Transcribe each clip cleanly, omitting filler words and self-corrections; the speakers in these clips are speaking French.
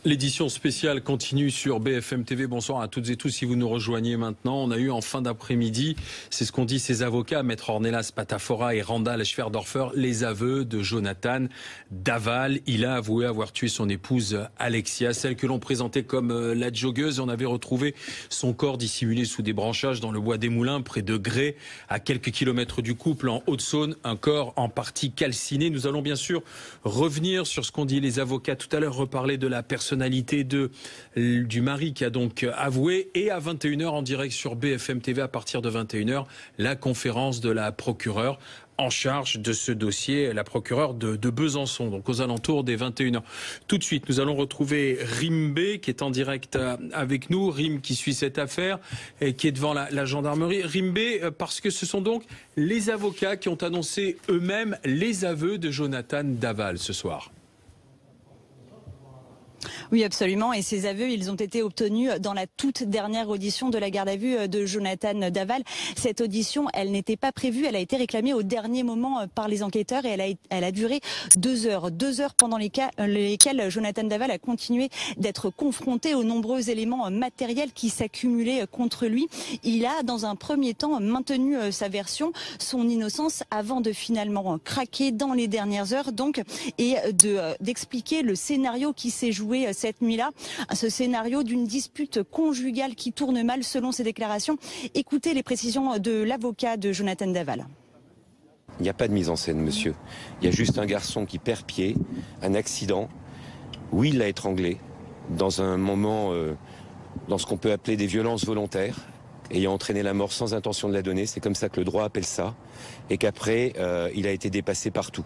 L'édition spéciale continue sur BFM TV. Bonsoir à toutes et tous si vous nous rejoignez maintenant. On a eu en fin d'après-midi, c'est ce qu'ont dit ces avocats, Maître Ornelas Patafora et Randall Schwerdorfer, les aveux de Jonathan Daval. Il a avoué avoir tué son épouse Alexia, celle que l'on présentait comme la joggeuse. On avait retrouvé son corps dissimulé sous des branchages dans le bois des Moulins, près de Grès, à quelques kilomètres du couple, en Haute-Saône. Un corps en partie calciné. Nous allons bien sûr revenir sur ce qu'ont dit les avocats tout à l'heure, reparler de la personnalité du mari qui a donc avoué, et à 21h en direct sur BFM TV à partir de 21h, la conférence de la procureure en charge de ce dossier, la procureure de Besançon, donc aux alentours des 21h. Tout de suite, nous allons retrouver Rimbe qui est en direct avec nous, Rim qui suit cette affaire et qui est devant la gendarmerie. Rimbe, parce que ce sont donc les avocats qui ont annoncé eux-mêmes les aveux de Jonathan Daval ce soir. Oui, absolument. Et ces aveux, ils ont été obtenus dans la toute dernière audition de la garde à vue de Jonathan Daval. Cette audition, elle n'était pas prévue. Elle a été réclamée au dernier moment par les enquêteurs et elle a duré 2 heures. 2 heures pendant lesquelles Jonathan Daval a continué d'être confronté aux nombreux éléments matériels qui s'accumulaient contre lui. Il a, dans un premier temps, maintenu sa version, son innocence, avant de finalement craquer dans les dernières heures, donc, et d'expliquer le scénario qui s'est joué cette nuit-là, ce scénario d'une dispute conjugale qui tourne mal selon ses déclarations. Écoutez les précisions de l'avocat de Jonathan Daval. Il n'y a pas de mise en scène, monsieur. Il y a juste un garçon qui perd pied, un accident. Oui, il l'a étranglé dans un moment, dans ce qu'on peut appeler des violences volontaires, ayant entraîné la mort sans intention de la donner. C'est comme ça que le droit appelle ça. Et qu'après, il a été dépassé partout.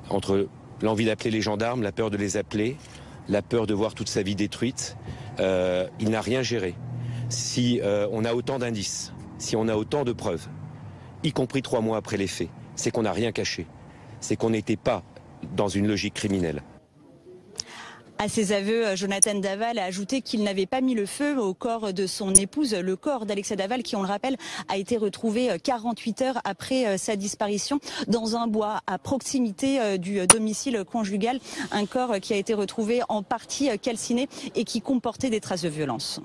Entre l'envie d'appeler les gendarmes, la peur de les appeler, la peur de voir toute sa vie détruite, il n'a rien géré. Si on a autant d'indices, si on a autant de preuves, y compris 3 mois après les faits, c'est qu'on n'a rien caché. C'est qu'on n'était pas dans une logique criminelle. À ses aveux, Jonathan Daval a ajouté qu'il n'avait pas mis le feu au corps de son épouse. Le corps d'Alexia Daval, qui, on le rappelle, a été retrouvé 48 heures après sa disparition dans un bois à proximité du domicile conjugal. Un corps qui a été retrouvé en partie calciné et qui comportait des traces de violence.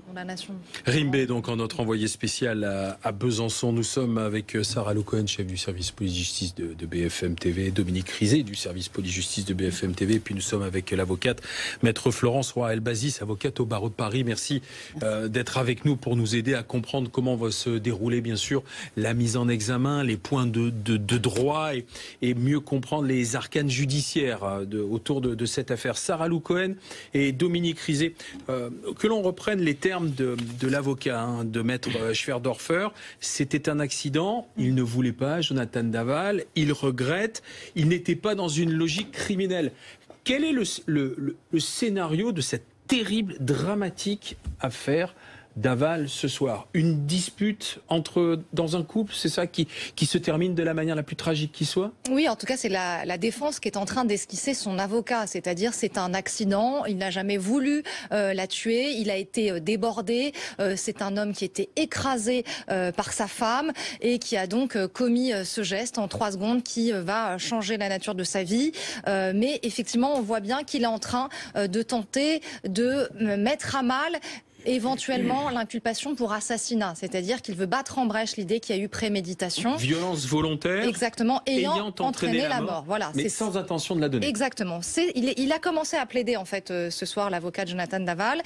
Rimbe, donc, en notre envoyé spécial à Besançon. Nous sommes avec Sarah Loucohen, chef du service police-justice de BFM TV, Dominique Rizet du service police-justice de BFM TV, et puis nous sommes avec l'avocate Maître Florence Roy Elbazis, avocate au barreau de Paris. Merci d'être avec nous pour nous aider à comprendre comment va se dérouler, bien sûr, la mise en examen, les points de droit et mieux comprendre les arcanes judiciaires autour de cette affaire. Sarah Loucohen et Dominique Rizet, que l'on reprenne les termes de l'avocat, de Maître Schwerdorfer. C'était un accident, il ne voulait pas, Jonathan Daval, il regrette, il n'était pas dans une logique criminelle. Quel est le scénario de cette terrible, dramatique affaire Daval ce soir? Une dispute dans un couple, c'est ça qui se termine de la manière la plus tragique qui soit? Oui, en tout cas, c'est la défense qui est en train d'esquisser son avocat. C'est-à-dire, c'est un accident, il n'a jamais voulu la tuer, il a été débordé, c'est un homme qui était écrasé par sa femme et qui a donc commis ce geste en 3 secondes qui va changer la nature de sa vie. Mais effectivement, on voit bien qu'il est en train de tenter de mettre à mal éventuellement l'inculpation pour assassinat, c'est-à-dire qu'il veut battre en brèche l'idée qu'il y a eu préméditation. Violence volontaire. Exactement, ayant entraîné la mort. Voilà, mais sans intention de la donner. Exactement. Il a commencé à plaider en fait ce soir l'avocat de Jonathan Daval.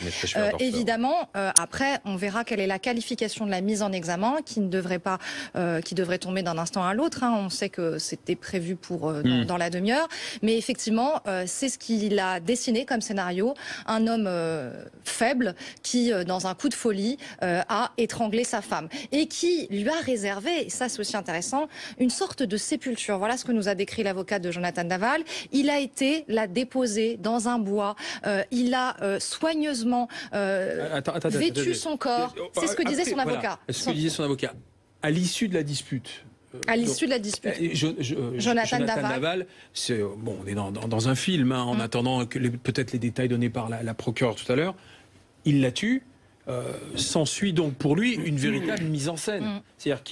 Évidemment, après on verra quelle est la qualification de la mise en examen qui devrait tomber d'un instant à l'autre. On sait que c'était prévu pour dans la demi-heure, mais effectivement c'est ce qu'il a dessiné comme scénario, un homme faible qui dans un coup de folie, a étranglé sa femme et qui lui a réservé, et ça c'est aussi intéressant, une sorte de sépulture. Voilà ce que nous a décrit l'avocat de Jonathan Daval. Il a été la déposer dans un bois. Il a soigneusement vêtu son corps. C'est ce que disait son avocat. Ce que disait son avocat. À l'issue de la dispute. De la dispute. Jonathan Daval, on est dans un film, en attendant peut-être les détails donnés par la procureure tout à l'heure. Il la tue, s'ensuit donc pour lui une véritable mise en scène. C'est-à-dire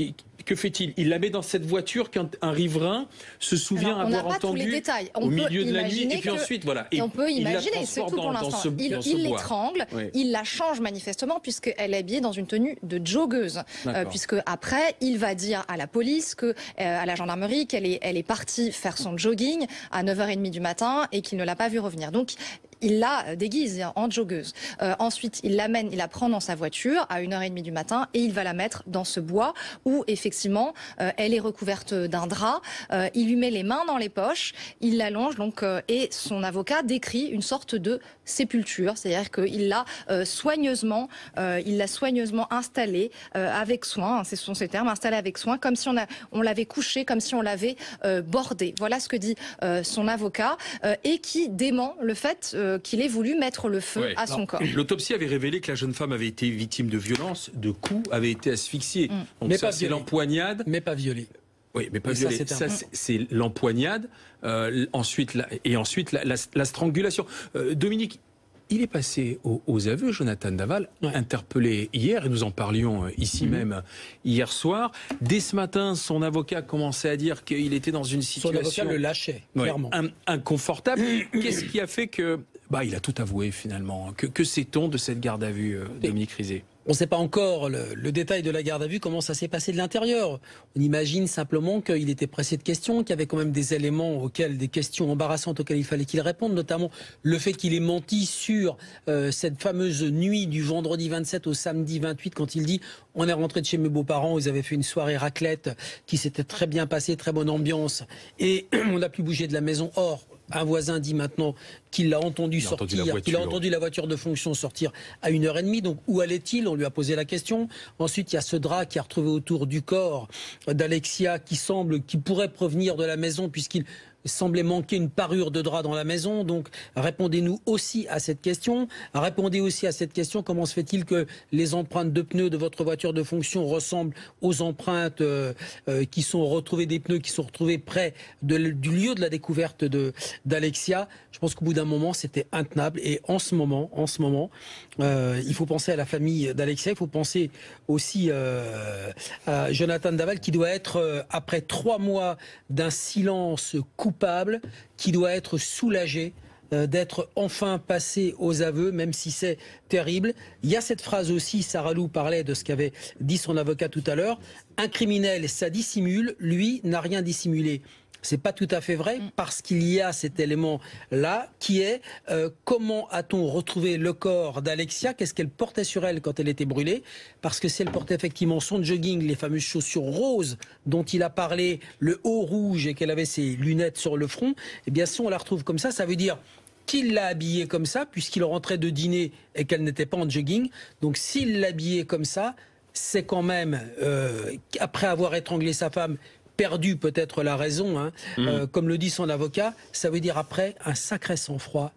que fait-il? Il la met dans cette voiture quand un riverain se souvient avoir entendu au milieu de la nuit. Et puis ensuite, voilà. Et on peut imaginer, c'est tout pour l'instant. Il l'étrangle, il la change manifestement puisqu'elle est habillée dans une tenue de joggeuse. Puisque après, il va dire à la police, à la gendarmerie, qu'elle est partie faire son jogging à 9h30 du matin et qu'il ne l'a pas vue revenir. Donc, il la déguise en joggeuse. Ensuite, il la prend dans sa voiture à 1h30 du matin et il va la mettre dans ce bois où, effectivement, elle est recouverte d'un drap. Il lui met les mains dans les poches, il l'allonge donc, et son avocat décrit une sorte de sépulture, c'est-à-dire qu'il l'a soigneusement installée avec soin, ce sont ces termes, installée avec soin, comme si on l'avait couché, comme si on l'avait bordé. Voilà ce que dit son avocat et qui dément le fait qu'il ait voulu mettre le feu à son corps. L'autopsie avait révélé que la jeune femme avait été victime de violences, de coups, avait été asphyxiée. Donc mais ça, c'est l'empoignade. Mais pas violée. Oui, mais pas violée. Ça, c'est l'empoignade. Ensuite, la strangulation. Dominique, il est passé aux aveux, Jonathan Daval, interpellé hier, et nous en parlions ici même hier soir. Dès ce matin, son avocat commençait à dire qu'il était dans une situation... Son avocat le lâchait, clairement. Inconfortable. Qu'est-ce qui a fait que... il a tout avoué finalement. Que sait-on de cette garde à vue, Dominique Rizet? On ne sait pas encore le détail de la garde à vue, comment ça s'est passé de l'intérieur. On imagine simplement qu'il était pressé de questions, qu'il y avait quand même des éléments des questions embarrassantes auxquelles il fallait qu'il réponde, notamment le fait qu'il ait menti sur cette fameuse nuit du vendredi 27 au samedi 28, quand il dit « on est rentré de chez mes beaux-parents, ils avaient fait une soirée raclette qui s'était très bien passée, très bonne ambiance, et on n'a plus bougé de la maison. » Or, un voisin dit maintenant qu'il l'a entendu sortir, qu'il a entendu la voiture de fonction sortir à 1h30. Donc où allait-il? On lui a posé la question. Ensuite, il y a ce drap qui est retrouvé autour du corps d'Alexia qui pourrait provenir de la maison puisqu'il semblait manquer une parure de drap dans la maison. Donc répondez-nous aussi à cette question. Répondez aussi à cette question, comment se fait-il que les empreintes de pneus de votre voiture de fonction ressemblent aux empreintes qui sont retrouvées, des pneus qui sont retrouvés près du lieu de la découverte d'Alexia? Je pense qu'au bout d'un moment, c'était intenable. Et en ce moment, il faut penser à la famille d'Alexia, il faut penser aussi à Jonathan Daval qui doit être, après 3 mois d'un silence coupable, qui doit être soulagé d'être enfin passé aux aveux, même si c'est terrible. Il y a cette phrase aussi, Sarah Lou parlait de ce qu'avait dit son avocat tout à l'heure, un criminel, ça dissimule, lui n'a rien dissimulé. C'est pas tout à fait vrai parce qu'il y a cet élément-là qui est comment a-t-on retrouvé le corps d'Alexia? Qu'est-ce qu'elle portait sur elle quand elle était brûlée? Parce que si elle portait effectivement son jogging, les fameuses chaussures roses dont il a parlé, le haut rouge et qu'elle avait ses lunettes sur le front, eh bien si on la retrouve comme ça veut dire qu'il l'a habillée comme ça puisqu'il rentrait de dîner et qu'elle n'était pas en jogging. Donc s'il l'a habillée comme ça, c'est quand même, après avoir étranglé sa femme, perdu peut-être la raison, comme le dit son avocat, ça veut dire après un sacré sang-froid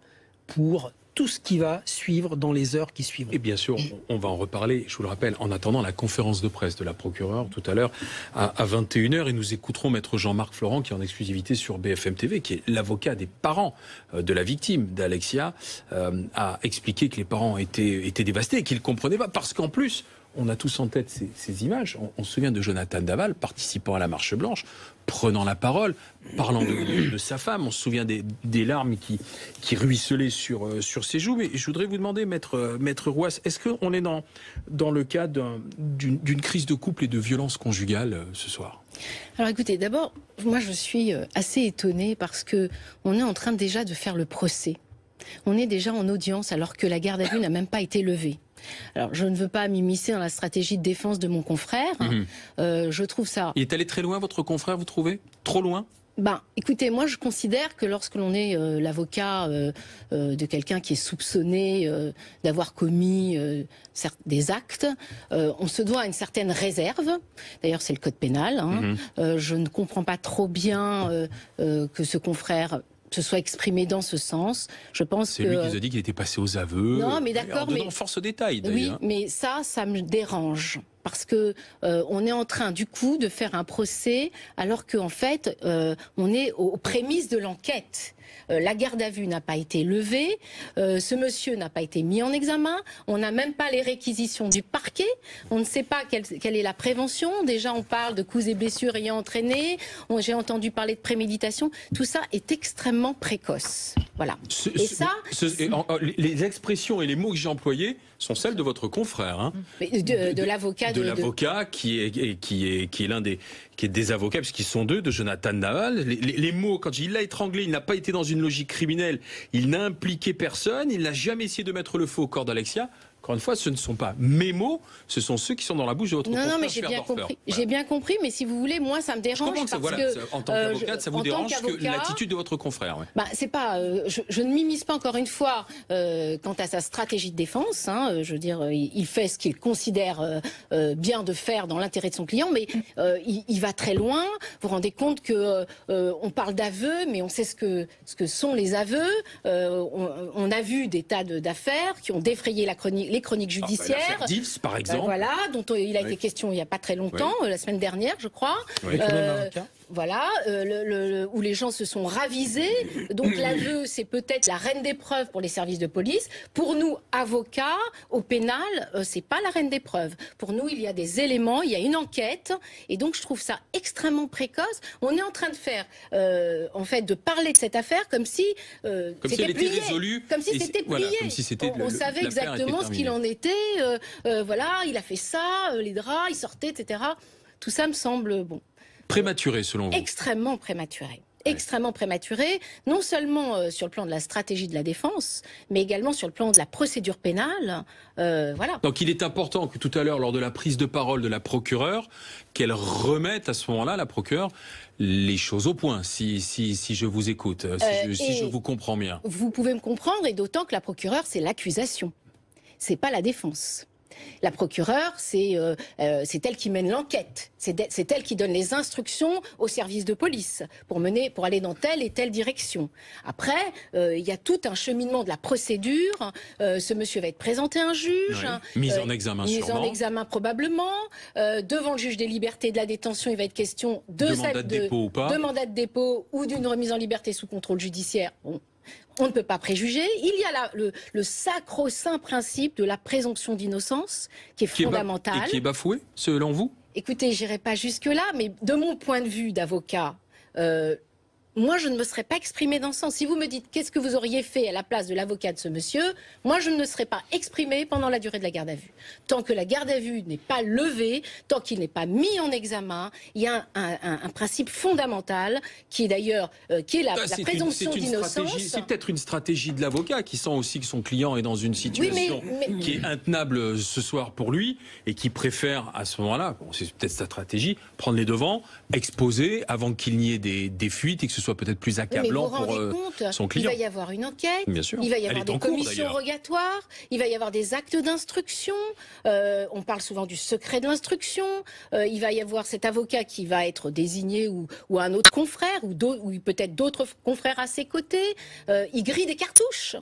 pour tout ce qui va suivre dans les heures qui suivront. Et bien sûr, on va en reparler, je vous le rappelle, en attendant la conférence de presse de la procureure tout à l'heure à 21h, et nous écouterons maître Jean-Marc Florent qui est en exclusivité sur BFM TV, qui est l'avocat des parents de la victime d'Alexia, a expliqué que les parents étaient dévastés et qu'ils ne comprenaient pas, parce qu'en plus, on a tous en tête ces images. On se souvient de Jonathan Daval participant à la Marche Blanche, prenant la parole, parlant de sa femme. On se souvient des larmes qui ruisselaient sur ses joues. Mais je voudrais vous demander, maître Rouas, est-ce qu'on est dans le cas d'une crise de couple et de violence conjugale ce soir? Alors écoutez, d'abord, moi je suis assez étonnée parce que on est en train déjà de faire le procès. On est déjà en audience alors que la garde à vue n'a même pas été levée. Alors, je ne veux pas m'immiscer dans la stratégie de défense de mon confrère. Je trouve ça... Il est allé très loin, votre confrère, vous trouvez? Trop loin? Écoutez, moi je considère que lorsque l'on est l'avocat de quelqu'un qui est soupçonné d'avoir commis des actes, on se doit à une certaine réserve. D'ailleurs, c'est le code pénal. Je ne comprends pas trop bien que ce confrère se soit exprimé dans ce sens. Je pense c'est lui qui nous a dit qu'il était passé aux aveux. Non, mais d'accord. Mais force au détail. Oui, mais ça me dérange. parce que on est en train du coup de faire un procès alors qu'en fait on est aux prémices de l'enquête. La garde à vue n'a pas été levée, ce monsieur n'a pas été mis en examen, on n'a même pas les réquisitions du parquet, on ne sait pas quelle est la prévention. Déjà on parle de coups et blessures ayant entraîné, j'ai entendu parler de préméditation, tout ça est extrêmement précoce. Voilà. Les expressions et les mots que j'ai employés sont celles de votre confrère. Hein. De l'avocat. De l'avocat qui est l'un des avocats, puisqu'ils sont deux, de Jonathan Daval. Les mots, quand il l'a étranglé, il n'a pas été dans une logique criminelle, il n'a impliqué personne, il n'a jamais essayé de mettre le feu au corps d'Alexia. Encore une fois, ce ne sont pas mes mots, ce sont ceux qui sont dans la bouche de votre confrère. Non, mais j'ai bien compris. Voilà. J'ai bien compris, mais si vous voulez, moi, ça me dérange. Je comprends en tant qu'avocate, ça vous dérange l'attitude de votre confrère. Ouais. Bah, c'est pas. Je ne m'immisce pas encore une fois quant à sa stratégie de défense. Hein, je veux dire, il fait ce qu'il considère bien de faire dans l'intérêt de son client, mais il va très loin. Vous vous rendez compte que on parle d'aveux, mais on sait ce que sont les aveux. On a vu des tas d'affaires qui ont défrayé les chroniques judiciaires. L'affaire Dils, par exemple. Voilà, dont il a été question il n'y a pas très longtemps, la semaine dernière, je crois. Oui. Voilà, où les gens se sont ravisés. Donc l'aveu, c'est peut-être la reine des preuves pour les services de police. Pour nous, avocats, au pénal, c'est pas la reine des preuves. Pour nous, il y a des éléments, il y a une enquête, et donc je trouve ça extrêmement précoce. On est en train de faire, en fait, de parler de cette affaire comme si c'était plié, comme si c'était plié. Comme si c'était on savait exactement ce qu'il en était. Voilà, il a fait ça, les draps, il sortait, etc. Tout ça me semble bon. Prématuré, selon vous? Extrêmement prématuré. Extrêmement prématuré, non seulement sur le plan de la stratégie de la défense, mais également sur le plan de la procédure pénale. Voilà. Donc il est important que tout à l'heure, lors de la prise de parole de la procureure, qu'elle remette à ce moment-là, la procureure, les choses au point, si je vous écoute, si je vous comprends bien. Vous pouvez me comprendre, et d'autant que la procureure, c'est l'accusation. C'est pas la défense. La procureure, c'est elle qui mène l'enquête. C'est elle qui donne les instructions aux services de police pour aller dans telle et telle direction. Après, il y a tout un cheminement de la procédure. Ce monsieur va être présenté à un juge. Oui. Mise en examen sûrement. Mise en examen probablement. Devant le juge des libertés et de la détention, il va être question de mandat de dépôt ou pas. De mandat de dépôt ou d'une remise en liberté sous contrôle judiciaire. Bon. On ne peut pas préjuger. Il y a le sacro-saint principe de la présomption d'innocence qui est fondamental. Et qui est bafoué, selon vous? Écoutez, j'irai pas jusque-là, mais de mon point de vue d'avocat, moi, je ne me serais pas exprimée dans ce sens. Si vous me dites qu'est-ce que vous auriez fait à la place de l'avocat de ce monsieur, moi, je ne me serais pas exprimée pendant la durée de la garde à vue. Tant que la garde à vue n'est pas levée, tant qu'il n'est pas mis en examen, il y a un principe fondamental qui est d'ailleurs qui est la présomption d'innocence. C'est peut-être une stratégie de l'avocat qui sent aussi que son client est dans une situation qui est intenable ce soir pour lui et qui préfère à ce moment-là, c'est peut-être sa stratégie, prendre les devants, exposer avant qu'il n'y ait des fuites et que ce soit peut-être plus accablant pour son client. Il va y avoir une enquête, bien sûr. Il va y avoir des commissions rogatoires, il va y avoir des actes d'instruction, on parle souvent du secret de l'instruction, il va y avoir cet avocat qui va être désigné ou un autre confrère, ou peut-être d'autres confrères à ses côtés, il grille des cartouches.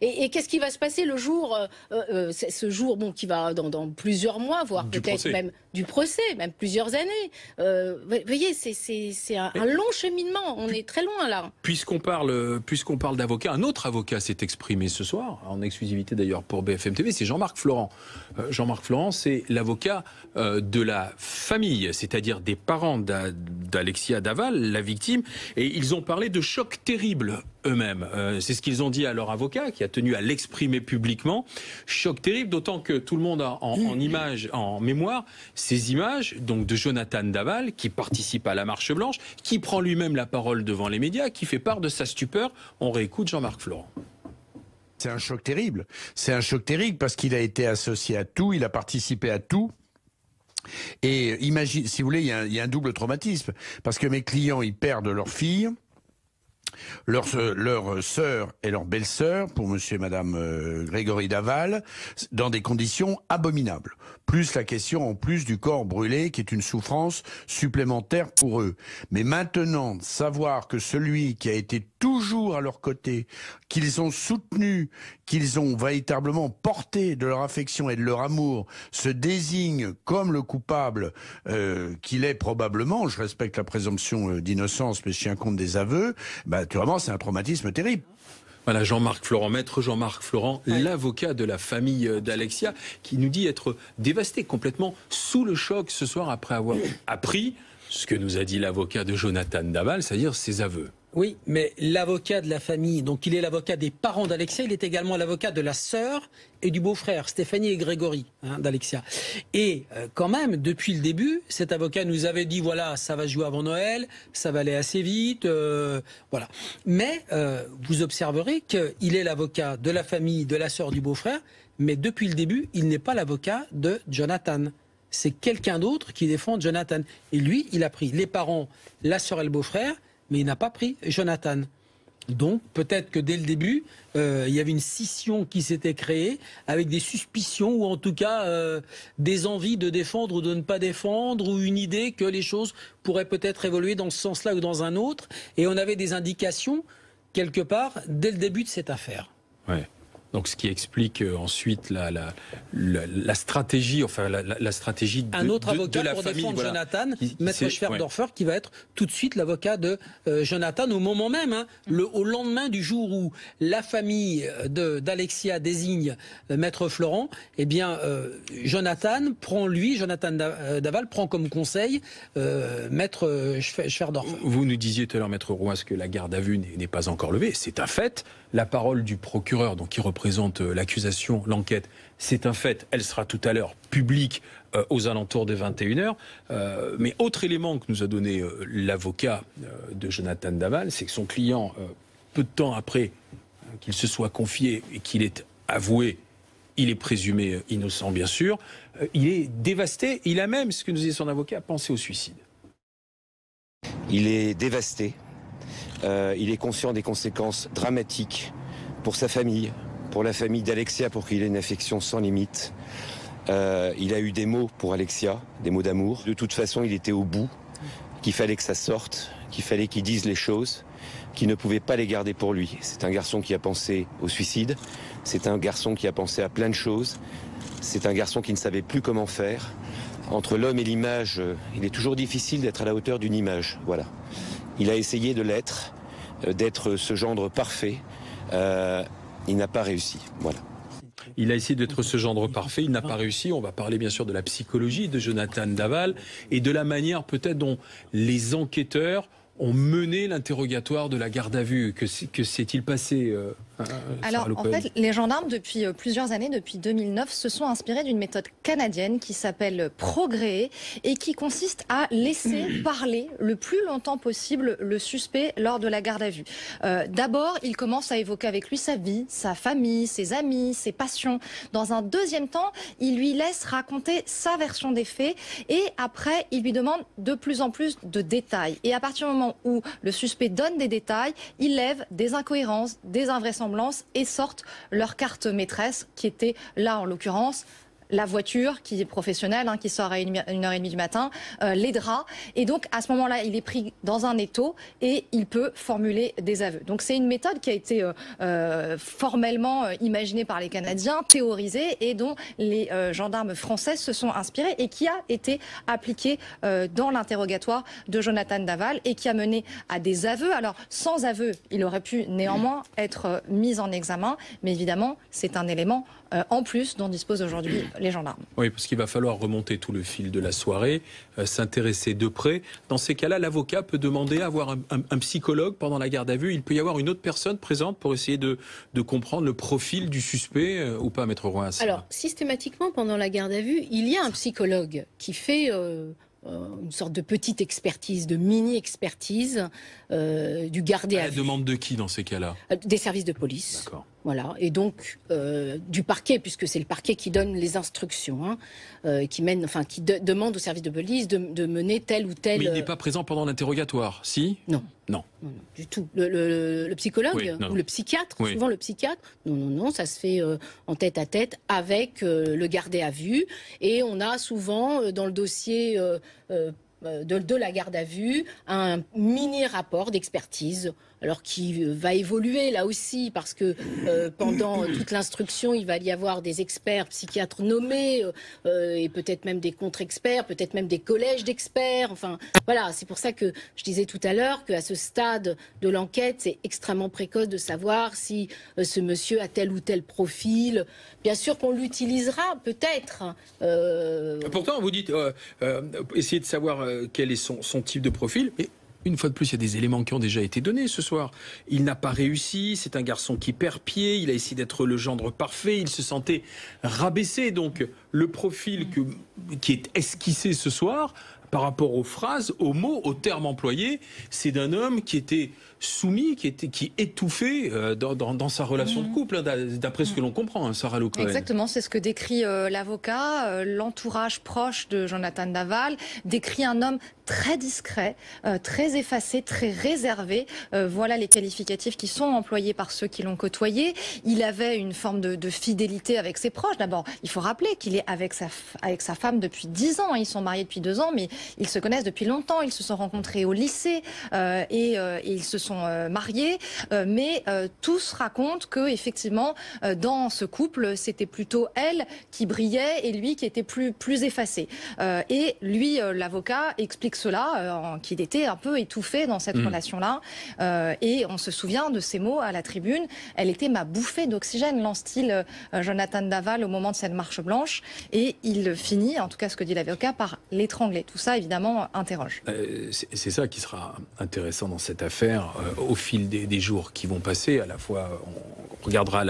Et qu'est-ce qui va se passer le jour, ce jour qui va dans plusieurs mois, voire peut-être même du procès, même plusieurs années. Vous voyez, c'est un long cheminement. On est très loin là. Puisqu'on parle d'avocat, un autre avocat s'est exprimé ce soir, en exclusivité d'ailleurs pour BFM TV, c'est Jean-Marc Florent. Jean-Marc Florent, c'est l'avocat de la famille, c'est-à-dire des parents d'Alexia Daval, la victime, et ils ont parlé de choc terrible eux-mêmes. C'est ce qu'ils ont dit à leur avocat, qui a tenu à l'exprimer publiquement. Choc terrible, d'autant que tout le monde a en image, en mémoire, ces images donc de Jonathan Daval, qui participe à la Marche Blanche, qui prend lui-même la parole devant les médias, qui fait part de sa stupeur. On réécoute Jean-Marc Florent. C'est un choc terrible. C'est un choc terrible parce qu'il a été associé à tout, il a participé à tout. Et imagine, si vous voulez, il y a un double traumatisme. Parce que mes clients, ils perdent leur fille. leur sœur et leur belle-sœur, pour monsieur et madame Grégory Daval, dans des conditions abominables. Plus la question en plus du corps brûlé, qui est une souffrance supplémentaire pour eux. Mais maintenant, savoir que celui qui a été toujours à leur côté, qu'ils ont soutenu, qu'ils ont véritablement porté de leur affection et de leur amour, se désigne comme le coupable qu'il est probablement, je respecte la présomption d'innocence, mais je tiens compte des aveux, naturellement c'est un traumatisme terrible. Voilà, Jean-Marc Florent, maître Jean-Marc Florent, l'avocat de la famille d'Alexia, qui nous dit être dévasté, complètement sous le choc ce soir après avoir appris ce que nous a dit l'avocat de Jonathan Daval, c'est-à-dire ses aveux. Oui, mais l'avocat de la famille, donc il est l'avocat des parents d'Alexia, il est également l'avocat de la sœur et du beau-frère, Stéphanie et Grégory, d'Alexia. Et quand même, depuis le début, cet avocat nous avait dit, voilà, ça va jouer avant Noël, ça va aller assez vite, voilà. Mais vous observerez qu'il est l'avocat de la famille, de la sœur, du beau-frère, mais depuis le début, il n'est pas l'avocat de Jonathan. C'est quelqu'un d'autre qui défend Jonathan. Et lui, il a pris les parents, la sœur et le beau-frère, mais il n'a pas pris Jonathan. Donc peut-être que dès le début, il y avait une scission qui s'était créée avec des suspicions ou en tout cas des envies de défendre ou de ne pas défendre ou une idée que les choses pourraient peut-être évoluer dans ce sens-là ou dans un autre. Et on avait des indications quelque part dès le début de cette affaire. Ouais. Donc, ce qui explique ensuite la stratégie, enfin la stratégie un autre avocat de la pour famille, défendre voilà, Jonathan, maître Schwerdorfer, qui va être tout de suite l'avocat de Jonathan au moment même, au lendemain du jour où la famille d'Alexia désigne maître Florent. Eh bien, Jonathan Daval prend comme conseil maître Schwerdorfer. Vous nous disiez tout à l'heure, maître Roas, que la garde à vue n'est pas encore levée. C'est un fait. La parole du procureur, donc qui représente l'accusation, l'enquête, c'est un fait. Elle sera tout à l'heure publique aux alentours de 21h. Mais autre élément que nous a donné l'avocat de Jonathan Daval, c'est que son client, peu de temps après qu'il se soit confié et qu'il ait avoué, il est présumé innocent bien sûr, il est dévasté. Il a même, ce que nous disait son avocat, pensé au suicide. Il est dévasté. Il est conscient des conséquences dramatiques pour sa famille, pour la famille d'Alexia, pour qu'il ait une affection sans limite. Il a eu des mots pour Alexia, des mots d'amour. De toute façon, il était au bout, qu'il fallait que ça sorte, qu'il fallait qu'il dise les choses, qu'il ne pouvait pas les garder pour lui. C'est un garçon qui a pensé au suicide, c'est un garçon qui a pensé à plein de choses, c'est un garçon qui ne savait plus comment faire. Entre l'homme et l'image, il est toujours difficile d'être à la hauteur d'une image, voilà. Il a essayé de l'être, d'être ce gendre parfait. Il n'a pas réussi. Voilà. Il a essayé d'être ce gendre parfait, il n'a pas réussi. On va parler bien sûr de la psychologie de Jonathan Daval et de la manière peut-être dont les enquêteurs ont mené l'interrogatoire de la garde à vue. Que s'est-il passé Alors, en fait, les gendarmes, depuis plusieurs années, depuis 2009, se sont inspirés d'une méthode canadienne qui s'appelle Progrès et qui consiste à laisser parler le plus longtemps possible le suspect lors de la garde à vue. D'abord, il commence à évoquer avec lui sa vie, sa famille, ses amis, ses passions. Dans un deuxième temps, il lui laisse raconter sa version des faits et après, il lui demande de plus en plus de détails. Et à partir du moment où le suspect donne des détails, il lève des incohérences, des invraisemblances et sortent leur carte maîtresse qui était là en l'occurrence la voiture qui est professionnelle, qui sort à 1h30 du matin, les draps. Et donc, à ce moment-là, il est pris dans un étau et il peut formuler des aveux. Donc, c'est une méthode qui a été formellement imaginée par les Canadiens, théorisée et dont les gendarmes français se sont inspirés et qui a été appliquée dans l'interrogatoire de Jonathan Daval et qui a mené à des aveux. Alors, sans aveux, il aurait pu néanmoins être mis en examen, mais évidemment, c'est un élément en plus dont disposent aujourd'hui les gendarmes. Oui, parce qu'il va falloir remonter tout le fil de la soirée, s'intéresser de près. Dans ces cas-là, l'avocat peut demander à avoir un psychologue pendant la garde à vue. Il peut y avoir une autre personne présente pour essayer de comprendre le profil du suspect ou pas, maître Roas. Alors, systématiquement, pendant la garde à vue, il y a un psychologue qui fait une sorte de petite expertise, de mini-expertise du gardé à vue. La demande de qui dans ces cas-là? Des services de police. D'accord. Voilà, et donc du parquet, puisque c'est le parquet qui donne les instructions, qui demande au service de police de mener tel ou tel. Mais il n'est pas présent pendant l'interrogatoire, si? Non. Non. Non, du tout. Le psychologue ou le psychiatre, souvent le psychiatre, non, ça se fait en tête à tête avec le gardé à vue. Et on a souvent dans le dossier de la garde à vue un mini rapport d'expertise, alors qui va évoluer là aussi, parce que pendant toute l'instruction, il va y avoir des experts psychiatres nommés, et peut-être même des contre-experts, peut-être même des collèges d'experts. Enfin, voilà, c'est pour ça que je disais tout à l'heure qu'à ce stade de l'enquête, c'est extrêmement précoce de savoir si ce monsieur a tel ou tel profil. Bien sûr qu'on l'utilisera, peut-être. Pourtant, vous dites, essayez de savoir quel est son type de profil, mais une fois de plus, il y a des éléments qui ont déjà été donnés ce soir. Il n'a pas réussi, c'est un garçon qui perd pied, il a essayé d'être le gendre parfait, il se sentait rabaissé. Donc le profil qui est esquissé ce soir, par rapport aux phrases, aux mots, aux termes employés, c'est d'un homme qui était soumis, qui étouffait dans sa relation de couple, hein, d'après ce que l'on comprend, hein, Sarah Lou-Cohen. Exactement, c'est ce que décrit l'avocat. L'entourage proche de Jonathan Daval décrit un homme très discret, très effacé, très réservé. Voilà les qualificatifs qui sont employés par ceux qui l'ont côtoyé. Il avait une forme de fidélité avec ses proches. D'abord, il faut rappeler qu'il est avec sa femme depuis 10 ans. Ils sont mariés depuis 2 ans, mais ils se connaissent depuis longtemps. Ils se sont rencontrés au lycée et ils se sont mariés. Mais tous racontent que effectivement, dans ce couple, c'était plutôt elle qui brillait et lui qui était plus effacé. Et lui, l'avocat, explique cela, qu'il était un peu étouffé dans cette relation-là. Et on se souvient de ces mots à la tribune. Elle était ma bouffée d'oxygène, lance-t-il Jonathan Daval au moment de cette marche blanche. Et il finit, en tout cas ce que dit l'avocat, par l'étrangler. Tout ça, évidemment, interroge. C'est ça qui sera intéressant dans cette affaire. Au fil des jours qui vont passer, à la fois, on regardera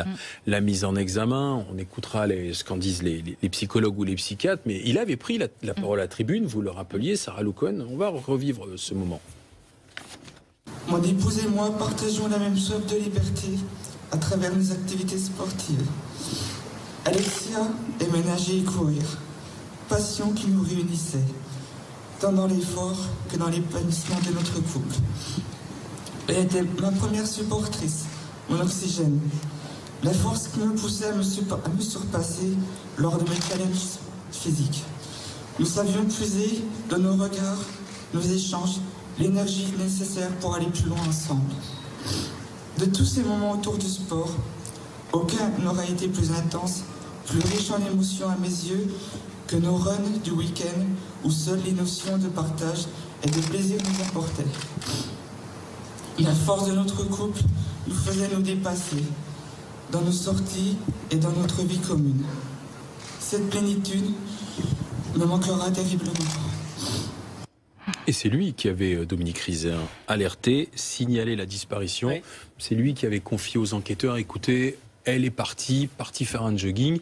la mise en examen, on écoutera ce qu'en disent les psychologues ou les psychiatres, mais il avait pris la parole à la tribune, vous le rappeliez, Sarah Lou-Cohen. On va revivre ce moment. Mon épouse et moi partageons la même soif de liberté à travers nos activités sportives. Alexia aimait nager et courir, passion qui nous réunissait, tant dans l'effort que dans l'épanouissement de notre couple. Elle était ma première supportrice, mon oxygène, la force qui me poussait à me surpasser lors de mes challenges physiques. Nous savions puiser dans nos regards, nos échanges, l'énergie nécessaire pour aller plus loin ensemble. De tous ces moments autour du sport, aucun n'aura été plus intense, plus riche en émotions à mes yeux que nos runs du week-end où seules les notions de partage et de plaisir nous apportaient. La force de notre couple nous faisait nous dépasser dans nos sorties et dans notre vie commune. Cette plénitude me manquera terriblement. Et c'est lui qui avait, Dominique Rizet, alerté, signalé la disparition. Oui. C'est lui qui avait confié aux enquêteurs, écoutez, elle est partie faire un jogging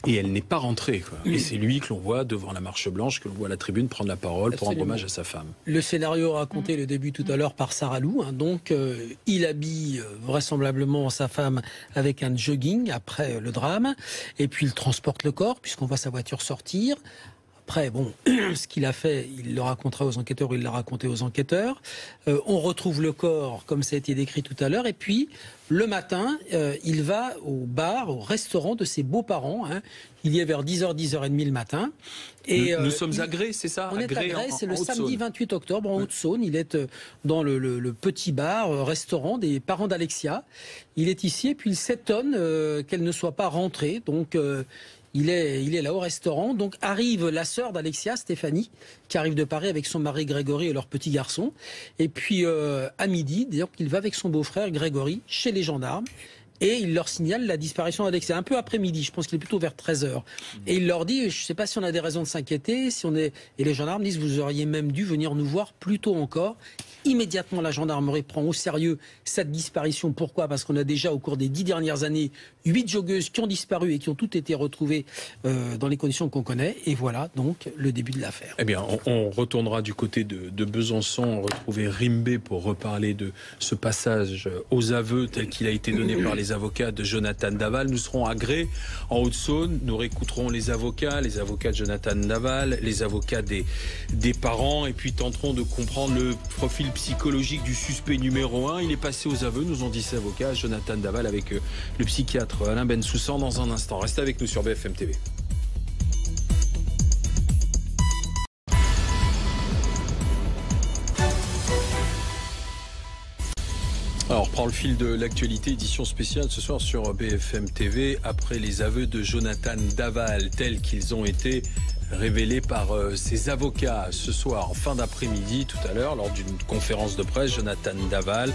et elle n'est pas rentrée. Quoi. Et c'est lui que l'on voit devant la marche blanche, que l'on voit à la tribune prendre la parole pour rendre hommage à sa femme. Le scénario raconté le début tout à l'heure par Sarah Lou. Donc, il habille vraisemblablement sa femme avec un jogging après le drame. Et puis, il transporte le corps puisqu'on voit sa voiture sortir. Après, bon, ce qu'il a fait, il le racontera aux enquêteurs, il l'a raconté aux enquêteurs. On retrouve le corps, comme ça a été décrit tout à l'heure. Et puis, le matin, il va au bar, au restaurant de ses beaux-parents. Hein. Il y est vers 10h, 10h30 le matin. Et nous sommes à Grès, c'est ça? On est à Grès, c'est le samedi 28 octobre, en Haute-Saône. Il est dans le petit bar, restaurant des parents d'Alexia. Il est ici et puis il s'étonne qu'elle ne soit pas rentrée. Donc... Il est là au restaurant, donc arrive la sœur d'Alexia, Stéphanie, qui arrive de Paris avec son mari Grégory et leur petit garçon. Et puis à midi, d'ailleurs, il va avec son beau-frère Grégory chez les gendarmes. Et il leur signale la disparition d'Alexia, un peu après-midi, je pense qu'il est plutôt vers 13h. Et il leur dit, je ne sais pas si on a des raisons de s'inquiéter, et les gendarmes disent, vous auriez même dû venir nous voir plus tôt encore. Immédiatement, la gendarmerie prend au sérieux cette disparition. Pourquoi? Parce qu'on a déjà, au cours des 10 dernières années, 8 joggeuses qui ont disparu et qui ont toutes été retrouvées dans les conditions qu'on connaît. Et voilà donc le début de l'affaire. Eh bien, on retournera du côté de Besançon, retrouver Rimbé pour reparler de ce passage aux aveux tel qu'il a été donné par les les avocats de Jonathan Daval. Nous serons à Gré, en Haute-Saône. Nous réécouterons les avocats de Jonathan Daval, les avocats des parents, et puis tenterons de comprendre le profil psychologique du suspect numéro 1. Il est passé aux aveux, nous ont dit ces avocats, Jonathan Daval, avec le psychiatre Alain Bensoussan dans un instant. Restez avec nous sur BFM TV. Alors, on reprend le fil de l'actualité, édition spéciale ce soir sur BFM TV, après les aveux de Jonathan Daval, tels qu'ils ont été révélés par ses avocats ce soir, en fin d'après-midi, tout à l'heure, lors d'une conférence de presse. Jonathan Daval,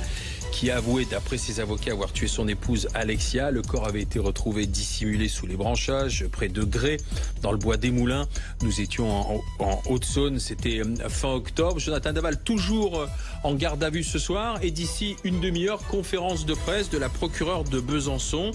qui a avoué, d'après ses avocats, avoir tué son épouse Alexia. Le corps avait été retrouvé dissimulé sous les branchages, près de Gré, dans le bois des Moulins. Nous étions en Haute-Saône, c'était fin octobre. Jonathan Daval, toujours en garde à vue ce soir. Et d'ici une demi-heure, conférence de presse de la procureure de Besançon,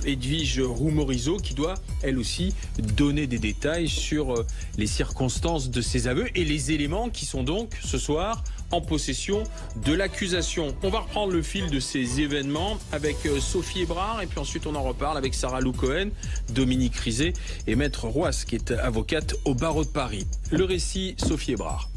Edwige Roux-Morizot, qui doit, elle aussi, donner des détails sur les circonstances de ses aveux et les éléments qui sont donc, ce soir, en possession de l'accusation. On va reprendre le fil de ces événements avec Sophie Hébrard, et puis ensuite on en reparle avec Sarah Lou Cohen, Dominique Rizet et Maître Roas, qui est avocate au barreau de Paris. Le récit, Sophie Hébrard.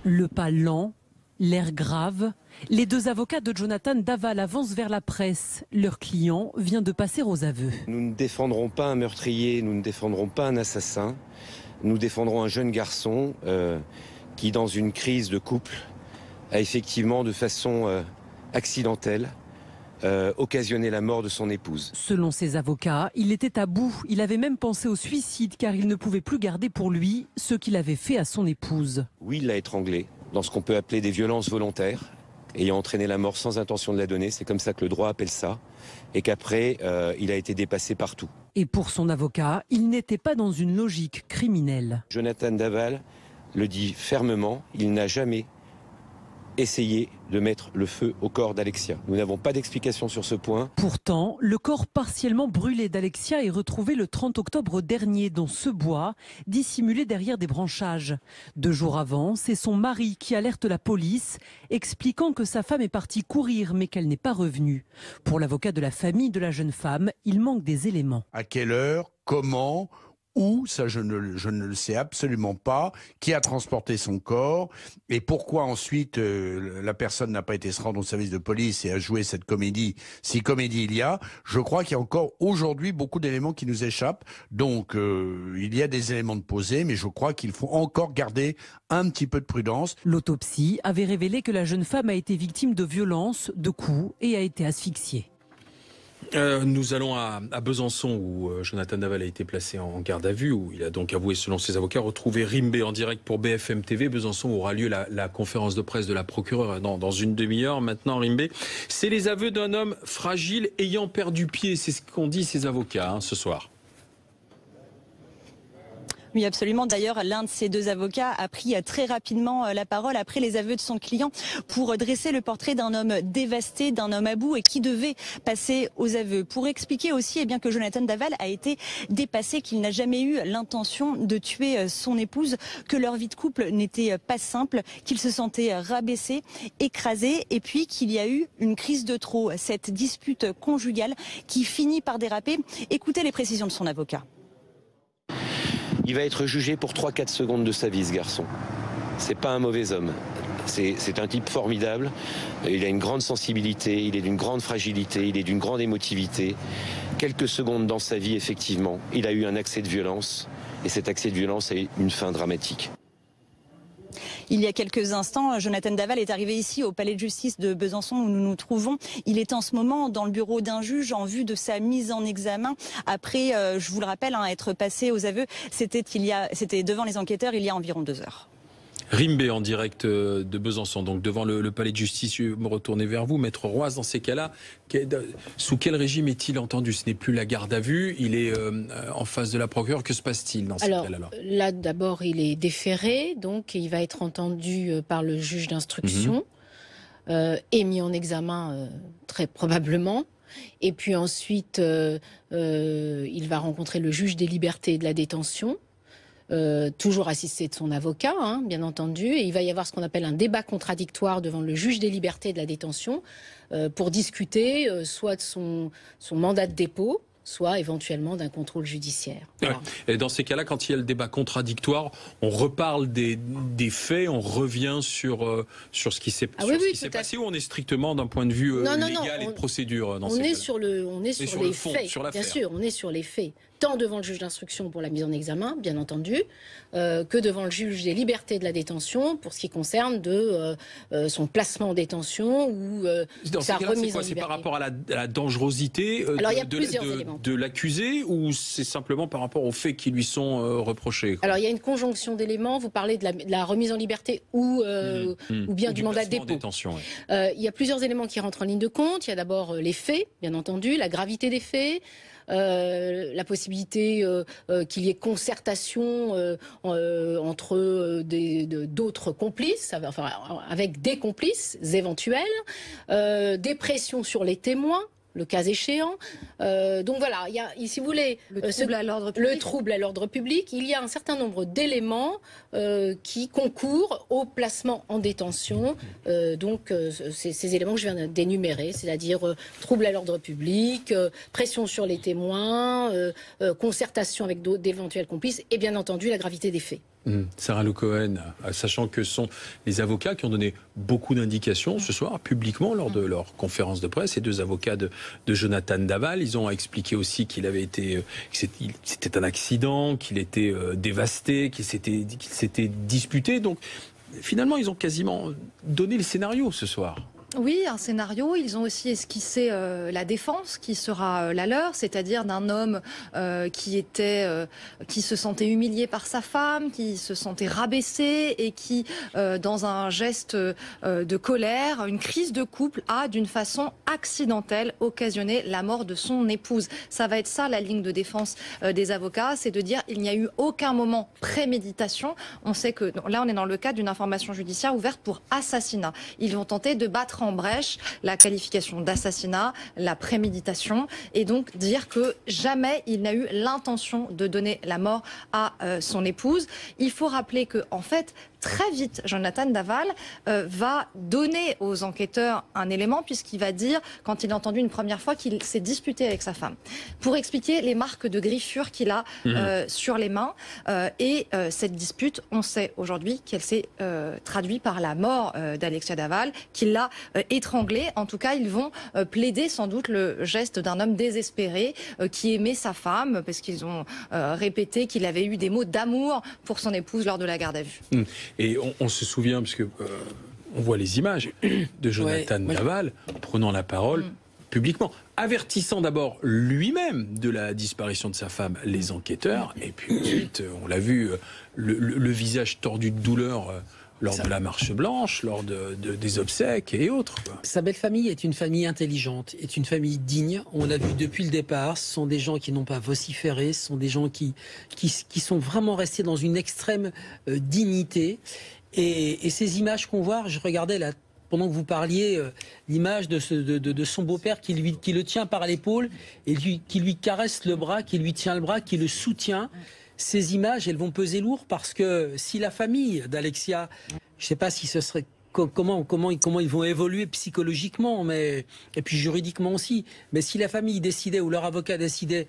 Le pas lent, l'air grave, les deux avocats de Jonathan Daval avancent vers la presse. Leur client vient de passer aux aveux. Nous ne défendrons pas un meurtrier, nous ne défendrons pas un assassin. Nous défendrons un jeune garçon qui, dans une crise de couple, a effectivement, de façon accidentelle, occasionné la mort de son épouse. Selon ses avocats, il était à bout. Il avait même pensé au suicide car il ne pouvait plus garder pour lui ce qu'il avait fait à son épouse. Oui, il l'a étranglée dans ce qu'on peut appeler des violences volontaires, ayant entraîné la mort sans intention de la donner. C'est comme ça que le droit appelle ça. Et qu'après, il a été dépassé partout. Et pour son avocat, il n'était pas dans une logique criminelle. Jonathan Daval le dit fermement, il n'a jamais essayé de mettre le feu au corps d'Alexia. Nous n'avons pas d'explication sur ce point. Pourtant, le corps partiellement brûlé d'Alexia est retrouvé le 30 octobre dernier dans ce bois, dissimulé derrière des branchages. 2 jours avant, c'est son mari qui alerte la police, expliquant que sa femme est partie courir mais qu'elle n'est pas revenue. Pour l'avocat de la famille de la jeune femme, il manque des éléments. À quelle heure? Comment? Où, ça je ne le sais absolument pas, qui a transporté son corps et pourquoi ensuite la personne n'a pas été se rendre au service de police et a joué cette comédie, si comédie il y a. Je crois qu'il y a encore aujourd'hui beaucoup d'éléments qui nous échappent, donc il y a des éléments de poser, mais je crois qu'il faut encore garder un petit peu de prudence. L'autopsie avait révélé que la jeune femme a été victime de violences, de coups et a été asphyxiée. Nous allons à Besançon où Jonathan Daval a été placé en garde à vue, où il a donc avoué selon ses avocats retrouver Rimbé en direct pour BFM TV. Besançon aura lieu la conférence de presse de la procureure dans une demi-heure. Maintenant, Rimbé, c'est les aveux d'un homme fragile ayant perdu pied. C'est ce qu'ont dit ses avocats ce soir. Oui, absolument. D'ailleurs, l'un de ces 2 avocats a pris très rapidement la parole après les aveux de son client pour dresser le portrait d'un homme dévasté, d'un homme à bout et qui devait passer aux aveux. Pour expliquer aussi que Jonathan Daval a été dépassé, qu'il n'a jamais eu l'intention de tuer son épouse, que leur vie de couple n'était pas simple, qu'il se sentait rabaissé, écrasé et puis qu'il y a eu une crise de trop, cette dispute conjugale qui finit par déraper. Écoutez les précisions de son avocat. Il va être jugé pour 3-4 secondes de sa vie, ce garçon. C'est pas un mauvais homme. C'est un type formidable. Il a une grande sensibilité, il est d'une grande fragilité, il est d'une grande émotivité. Quelques secondes dans sa vie, effectivement, il a eu un accès de violence. Et cet accès de violence a eu une fin dramatique. Il y a quelques instants, Jonathan Daval est arrivé ici au palais de justice de Besançon où nous nous trouvons. Il est en ce moment dans le bureau d'un juge en vue de sa mise en examen. Après, je vous le rappelle, être passé aux aveux, c'était devant les enquêteurs il y a environ 2 heures. Rimbé en direct de Besançon, donc devant le palais de justice. Je vais me retourner vers vous, Maître Roas. Dans ces cas-là, sous quel régime est-il entendu? Ce n'est plus la garde à vue, il est en face de la procureure. Que se passe-t-il dans ces cas-là? Là, d'abord, il est déféré, donc il va être entendu par le juge d'instruction et mis en examen très probablement. Et puis ensuite, il va rencontrer le juge des libertés et de la détention. toujours assisté de son avocat, hein, bien entendu, et il va y avoir ce qu'on appelle un débat contradictoire devant le juge des libertés et de la détention pour discuter soit de son mandat de dépôt, soit éventuellement d'un contrôle judiciaire. Voilà. Ouais. Et dans ces cas-là, quand il y a le débat contradictoire, on reparle des faits, on revient sur ce qui s'est passé, ou on est strictement d'un point de vue légal et de procédure dans ces cas-là. On est sur les faits, bien sûr, on est sur les faits. Tant devant le juge d'instruction pour la mise en examen, bien entendu, que devant le juge des libertés et de la détention pour ce qui concerne son placement en détention ou sa remise en liberté. C'est par rapport à la dangerosité de l'accusé, ou c'est simplement par rapport aux faits qui lui sont reprochés? Alors il y a une conjonction d'éléments. Vous parlez de la remise en liberté ou bien du mandat de dépôt. Il y a plusieurs éléments qui rentrent en ligne de compte. Il y a d'abord les faits, bien entendu, la gravité des faits. La possibilité qu'il y ait concertation entre d'autres complices, avec des complices éventuels, des pressions sur les témoins, le cas échéant. Donc voilà, il y a, si vous voulez, le trouble à l'ordre public. Il y a un certain nombre d'éléments qui concourent au placement en détention. Donc ces éléments que je viens d'énumérer, c'est-à-dire trouble à l'ordre public, pression sur les témoins, concertation avec d'éventuels complices et bien entendu la gravité des faits. Sarah Le Cohen, sachant que ce sont les avocats qui ont donné beaucoup d'indications ce soir publiquement lors de leur conférence de presse, ces deux avocats de Jonathan Daval, ils ont expliqué aussi qu'il avait été, c'était un accident, qu'il était dévasté, qu'il s'était disputé. Donc finalement, ils ont quasiment donné le scénario ce soir. Oui, un scénario. Ils ont aussi esquissé la défense qui sera la leur, c'est-à-dire d'un homme qui se sentait humilié par sa femme, qui se sentait rabaissé et qui, dans un geste de colère, une crise de couple, a d'une façon accidentelle occasionné la mort de son épouse. Ça va être ça la ligne de défense des avocats, c'est de dire il n'y a eu aucun moment préméditation. On sait que là on est dans le cadre d'une information judiciaire ouverte pour assassinat. Ils vont tenter de battre en brèche la qualification d'assassinat, la préméditation, et donc dire que jamais il n'a eu l'intention de donner la mort à son épouse. Il faut rappeler que, en fait, très vite, Jonathan Daval va donner aux enquêteurs un élément, puisqu'il va dire, quand il a entendu une première fois, qu'il s'est disputé avec sa femme, pour expliquer les marques de griffures qu'il a sur les mains. Et cette dispute, on sait aujourd'hui qu'elle s'est traduite par la mort d'Alexia Daval, qu'il l'a étranglée. En tout cas, ils vont plaider sans doute le geste d'un homme désespéré qui aimait sa femme, parce qu'ils ont répété qu'il avait eu des mots d'amour pour son épouse lors de la garde à vue. Et on se souvient, parce que on voit les images de Jonathan Daval prenant la parole publiquement, avertissant d'abord lui-même de la disparition de sa femme, les enquêteurs, et puis ensuite, on l'a vu, le visage tordu de douleur lors de la marche blanche, lors des obsèques et autres. Sa belle famille est une famille intelligente, est une famille digne. On l'a vu depuis le départ. Ce sont des gens qui n'ont pas vociféré. Ce sont des gens qui sont vraiment restés dans une extrême dignité. Et ces images qu'on voit, je regardais là, pendant que vous parliez, l'image de son beau-père qui le tient par l'épaule et qui lui caresse le bras, qui lui tient le bras, qui le soutient. Ces images, elles vont peser lourd parce que si la famille d'Alexia, je ne sais pas si ce serait comment ils vont évoluer psychologiquement, et puis juridiquement aussi, mais si la famille décidait ou leur avocat décidait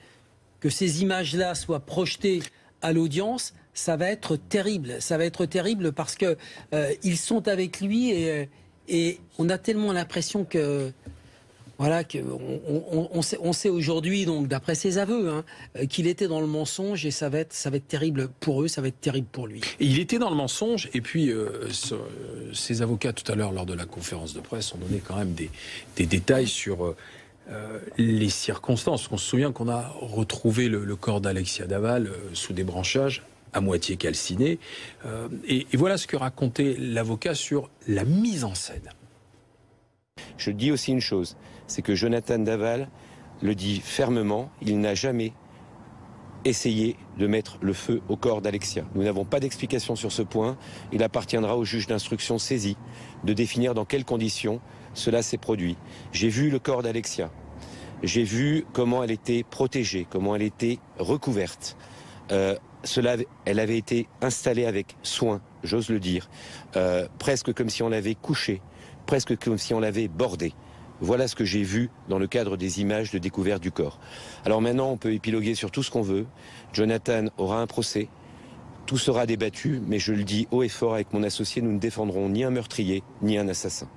que ces images-là soient projetées à l'audience, ça va être terrible. Ça va être terrible parce que ils sont avec lui et on a tellement l'impression que voilà, on sait aujourd'hui, donc d'après ses aveux, qu'il était dans le mensonge, et ça va être terrible pour eux, ça va être terrible pour lui. Et il était dans le mensonge, et puis ses avocats tout à l'heure lors de la conférence de presse ont donné quand même des détails sur les circonstances. On se souvient qu'on a retrouvé le corps d'Alexia Daval sous des branchages, à moitié calciné, et voilà ce que racontait l'avocat sur la mise en scène. Je dis aussi une chose, c'est que Jonathan Daval le dit fermement, il n'a jamais essayé de mettre le feu au corps d'Alexia. Nous n'avons pas d'explication sur ce point. Il appartiendra au juge d'instruction saisi de définir dans quelles conditions cela s'est produit. J'ai vu le corps d'Alexia. J'ai vu comment elle était protégée, comment elle était recouverte. elle avait été installée avec soin, j'ose le dire, presque comme si on l'avait couchée, presque comme si on l'avait bordée. Voilà ce que j'ai vu dans le cadre des images de découverte du corps. Alors maintenant, on peut épiloguer sur tout ce qu'on veut. Jonathan aura un procès. Tout sera débattu, mais je le dis haut et fort avec mon associé, nous ne défendrons ni un meurtrier, ni un assassin.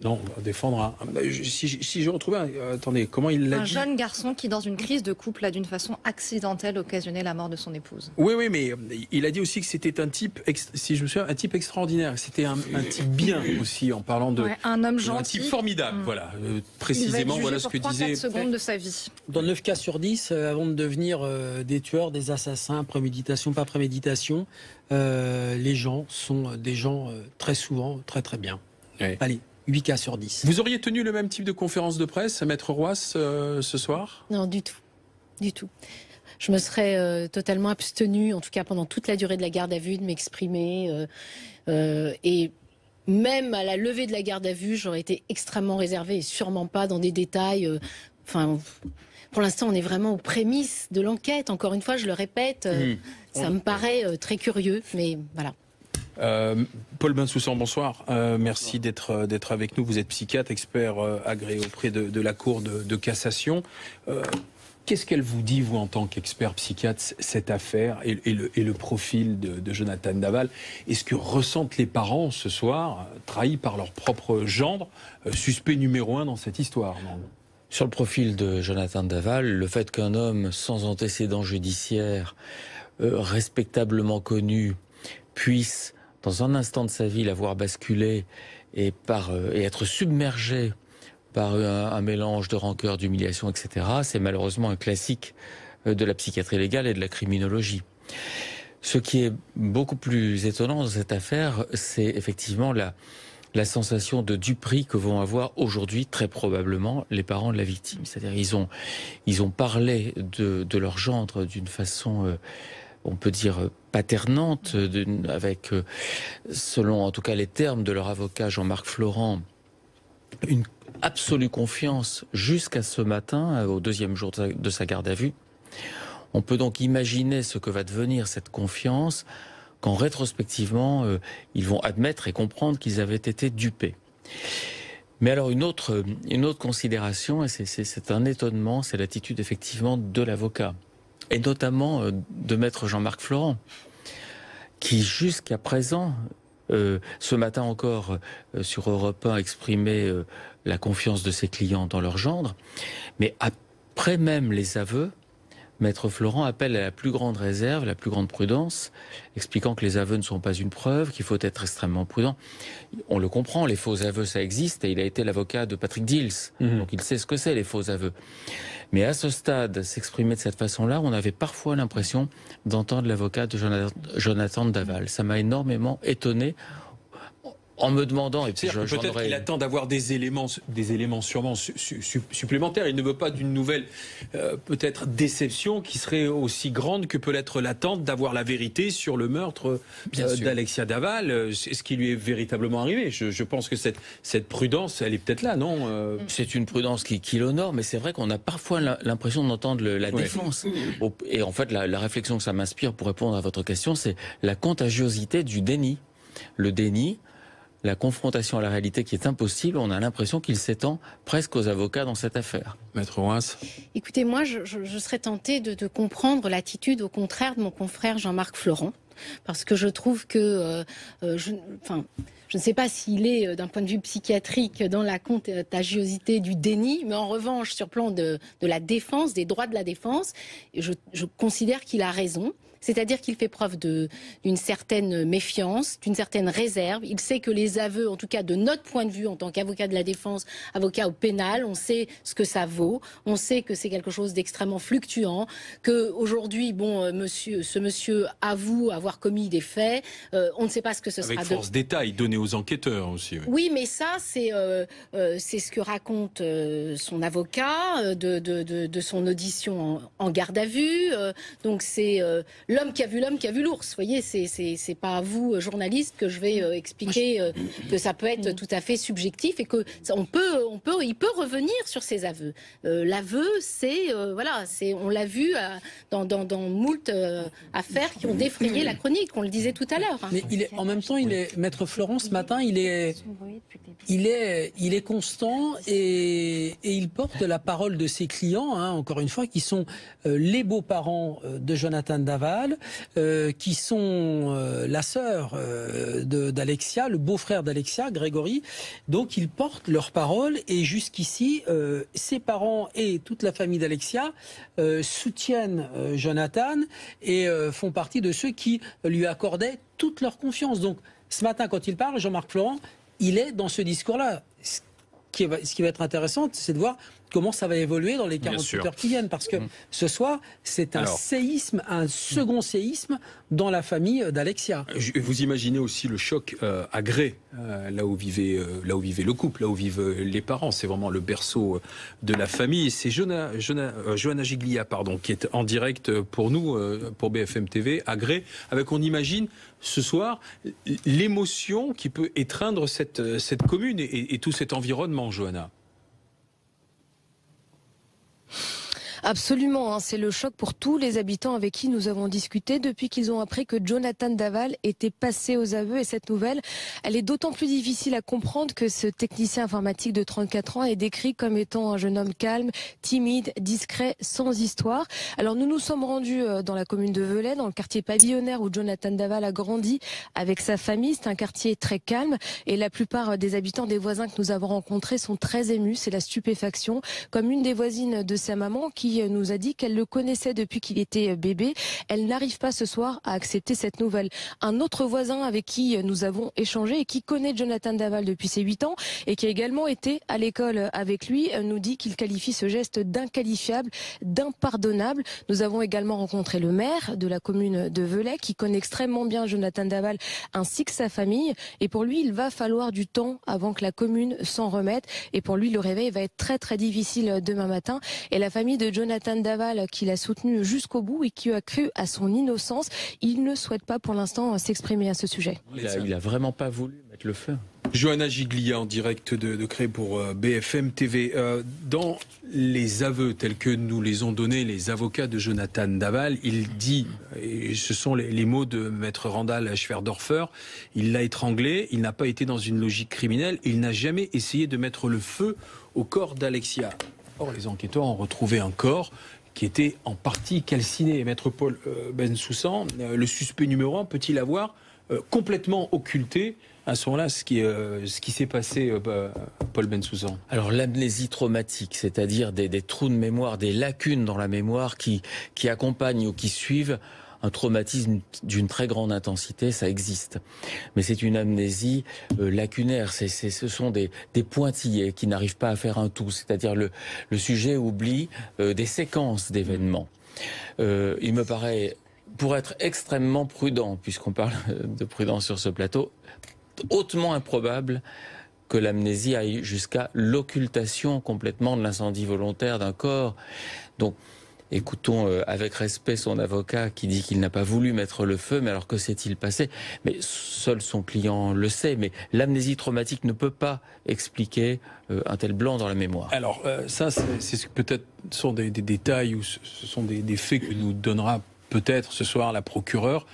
Non, on va défendre si je retrouvais attendez, comment il l'a dit ? Un jeune garçon qui, dans une crise de couple, a d'une façon accidentelle occasionné la mort de son épouse. Oui, mais il a dit aussi que c'était un type, si je me souviens, un type extraordinaire. C'était un type bien aussi, en parlant de... Ouais, un homme gentil. Un type formidable, voilà. Précisément, voilà ce que disait... 3-4 secondes de sa vie. Dans 9 cas sur 10, avant de devenir des tueurs, des assassins, préméditation, pas préméditation, les gens sont des gens très souvent très très bien. Ouais. Allez. 8 cas sur 10. Vous auriez tenu le même type de conférence de presse, Maître Roas, ce soir ? Non, du tout. Du tout. Je me serais totalement abstenue, en tout cas pendant toute la durée de la garde à vue, de m'exprimer. Et même à la levée de la garde à vue, j'aurais été extrêmement réservée et sûrement pas dans des détails. Pour l'instant, on est vraiment aux prémices de l'enquête. Encore une fois, je le répète, ça me paraît très curieux, mais voilà. Paul Bensoussan, bonsoir. Merci d'être avec nous. Vous êtes psychiatre, expert agréé auprès de la Cour de cassation. Qu'est-ce qu'elle vous dit, vous, en tant qu'expert psychiatre, cette affaire et le profil de Jonathan Daval? Et ce que ressentent les parents ce soir, trahis par leur propre gendre, suspect numéro 1 dans cette histoire, non ? Sur le profil de Jonathan Daval, le fait qu'un homme sans antécédent judiciaire, respectablement connu, puisse, dans un instant de sa vie, la voir basculer et être submergé par un mélange de rancœur, d'humiliation, etc., c'est malheureusement un classique de la psychiatrie légale et de la criminologie. Ce qui est beaucoup plus étonnant dans cette affaire, c'est effectivement la sensation de duperie que vont avoir aujourd'hui très probablement les parents de la victime. C'est-à-dire ils ont parlé de leur gendre d'une façon... on peut dire paternante, avec, selon en tout cas les termes de leur avocat Jean-Marc Florent, une absolue confiance jusqu'à ce matin, au 2e jour de sa garde à vue. On peut donc imaginer ce que va devenir cette confiance quand rétrospectivement, ils vont admettre et comprendre qu'ils avaient été dupés. Mais alors une autre considération, et c'est un étonnement, c'est l'attitude effectivement de l'avocat. Et notamment de maître Jean-Marc Florent, qui jusqu'à présent, ce matin encore, sur Europe 1, exprimait la confiance de ses clients dans leur gendre. Mais après même les aveux, maître Florent appelle à la plus grande réserve, la plus grande prudence, expliquant que les aveux ne sont pas une preuve, qu'il faut être extrêmement prudent. On le comprend, les faux aveux, ça existe, et il a été l'avocat de Patrick Dils, donc il sait ce que c'est, les faux aveux. Mais à ce stade, s'exprimer de cette façon-là, on avait parfois l'impression d'entendre l'avocat de Jonathan Daval. Ça m'a énormément étonné. En me demandant, et puis peut-être qu'il attend d'avoir des éléments sûrement supplémentaires. Il ne veut pas d'une nouvelle peut-être déception qui serait aussi grande que peut l'être l'attente d'avoir la vérité sur le meurtre d'Alexia Daval. C'est ce qui lui est véritablement arrivé. Je pense que cette prudence, elle est peut-être là, non C'est une prudence qui l'honore, mais c'est vrai qu'on a parfois l'impression d'entendre la défense. Et en fait, la réflexion que ça m'inspire pour répondre à votre question, c'est la contagiosité du déni. Le déni, la confrontation à la réalité qui est impossible, on a l'impression qu'il s'étend presque aux avocats dans cette affaire. Maître Roas. Écoutez, moi, je serais tentée de comprendre l'attitude, au contraire, de mon confrère Jean-Marc Florent, parce que je trouve que... je ne sais pas s'il est, d'un point de vue psychiatrique, dans la contagiosité du déni, mais en revanche, sur le plan de la défense, des droits de la défense, je considère qu'il a raison. C'est-à-dire qu'il fait preuve d'une certaine méfiance, d'une certaine réserve. Il sait que les aveux, en tout cas de notre point de vue en tant qu'avocat de la défense, avocat au pénal, on sait ce que ça vaut. On sait que c'est quelque chose d'extrêmement fluctuant, que aujourd'hui, ce monsieur avoue avoir commis des faits. On ne sait pas ce que ce sera. Avec force détail donné aux enquêteurs aussi. Oui, mais ça, c'est ce que raconte son avocat de son audition en garde à vue. Donc c'est l'homme qui a vu l'ours. Vous voyez, c'est pas à vous, journaliste, que je vais expliquer que ça peut être tout à fait subjectif et que il peut revenir sur ses aveux. L'aveu, on l'a vu dans moult affaires qui ont défrayé la chronique. On le disait tout à l'heure. Mais en même temps, Maître Florent, ce matin, il est constant et il porte la parole de ses clients, encore une fois, qui sont les beaux-parents de Jonathan Daval, qui sont la sœur d'Alexia, le beau-frère d'Alexia, Grégory. Donc ils portent leur parole et jusqu'ici, ses parents et toute la famille d'Alexia soutiennent Jonathan et font partie de ceux qui lui accordaient toute leur confiance. Donc ce matin, quand il parle, Jean-Marc Florent, il est dans ce discours-là. Ce qui va être intéressant, c'est de voir comment ça va évoluer dans les 48 heures qui viennent. Parce que ce soir, c'est un séisme, un second séisme dans la famille d'Alexia. Vous imaginez aussi le choc à Grès, là où vivait le couple, là où vivent les parents. C'est vraiment le berceau de la famille. Et c'est Johanna Giglia, qui est en direct pour nous, pour BFM TV, à Grès, avec, on imagine, ce soir, l'émotion qui peut étreindre cette commune et tout cet environnement, Johanna. Absolument, c'est le choc pour tous les habitants avec qui nous avons discuté depuis qu'ils ont appris que Jonathan Daval était passé aux aveux. Et cette nouvelle, elle est d'autant plus difficile à comprendre que ce technicien informatique de 34 ans est décrit comme étant un jeune homme calme, timide, discret, sans histoire. Alors nous nous sommes rendus dans la commune de Velay, dans le quartier pavillonnaire où Jonathan Daval a grandi avec sa famille. C'est un quartier très calme et la plupart des habitants, des voisins que nous avons rencontrés sont très émus. C'est la stupéfaction, comme une des voisines de sa maman qui nous a dit qu'elle le connaissait depuis qu'il était bébé. Elle n'arrive pas ce soir à accepter cette nouvelle. Un autre voisin avec qui nous avons échangé et qui connaît Jonathan Daval depuis ses 8 ans et qui a également été à l'école avec lui nous dit qu'il qualifie ce geste d'inqualifiable, d'impardonnable. Nous avons également rencontré le maire de la commune de Velay qui connaît extrêmement bien Jonathan Daval ainsi que sa famille. Et pour lui, il va falloir du temps avant que la commune s'en remette. Et pour lui, le réveil va être très très difficile demain matin. Et la famille de Jonathan Daval, qui l'a soutenu jusqu'au bout et qui a cru à son innocence, il ne souhaite pas pour l'instant s'exprimer à ce sujet. Il a vraiment pas voulu mettre le feu. Johanna Giglia en direct de Cré pour BFM TV. Dans les aveux tels que nous les ont donnés les avocats de Jonathan Daval, il dit, et ce sont les mots de maître Randall Schwerdorfer, il l'a étranglé, il n'a pas été dans une logique criminelle, il n'a jamais essayé de mettre le feu au corps d'Alexia. Or, les enquêteurs ont retrouvé un corps qui était en partie calciné. Maître Paul Bensoussan, le suspect numéro 1, peut-il avoir complètement occulté à ce moment-là ce qui s'est passé, Paul Bensoussan? Alors l'amnésie traumatique, c'est-à-dire des trous de mémoire, des lacunes dans la mémoire qui accompagnent ou qui suivent un traumatisme d'une très grande intensité, ça existe. Mais c'est une amnésie lacunaire. Ce sont des pointillés qui n'arrivent pas à faire un tout. C'est-à-dire le sujet oublie des séquences d'événements. Il me paraît, pour être extrêmement prudent, puisqu'on parle de prudence sur ce plateau, hautement improbable que l'amnésie aille jusqu'à l'occultation complètement de l'incendie volontaire d'un corps. Donc, écoutons avec respect son avocat qui dit qu'il n'a pas voulu mettre le feu, mais alors que s'est-il passé? Mais seul son client le sait, mais l'amnésie traumatique ne peut pas expliquer un tel blanc dans la mémoire. Alors ça, c'est peut-être sont des détails ou ce sont des faits que nous donnera peut-être ce soir la procureure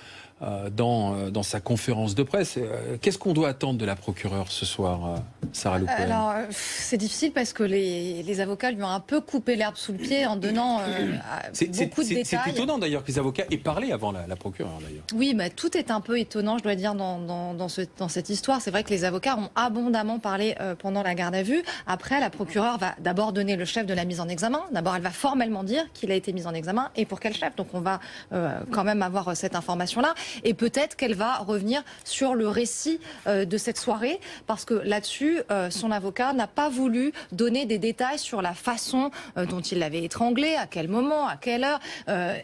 dans sa conférence de presse. Qu'est-ce qu'on doit attendre de la procureure ce soir, Sarah Loukouen? Alors, c'est difficile parce que les avocats lui ont un peu coupé l'herbe sous le pied en donnant beaucoup de détails. C'est étonnant d'ailleurs que les avocats aient parlé avant la procureure d'ailleurs. Oui, mais tout est un peu étonnant, je dois dire, dans cette histoire. C'est vrai que les avocats ont abondamment parlé pendant la garde à vue. Après, la procureure va d'abord donner le chef de la mise en examen. D'abord, elle va formellement dire qu'il a été mis en examen et pour quel chef. Donc on va quand même avoir cette information-là. Et peut-être qu'elle va revenir sur le récit de cette soirée, parce que là-dessus, son avocat n'a pas voulu donner des détails sur la façon dont il l'avait étranglé, à quel moment, à quelle heure.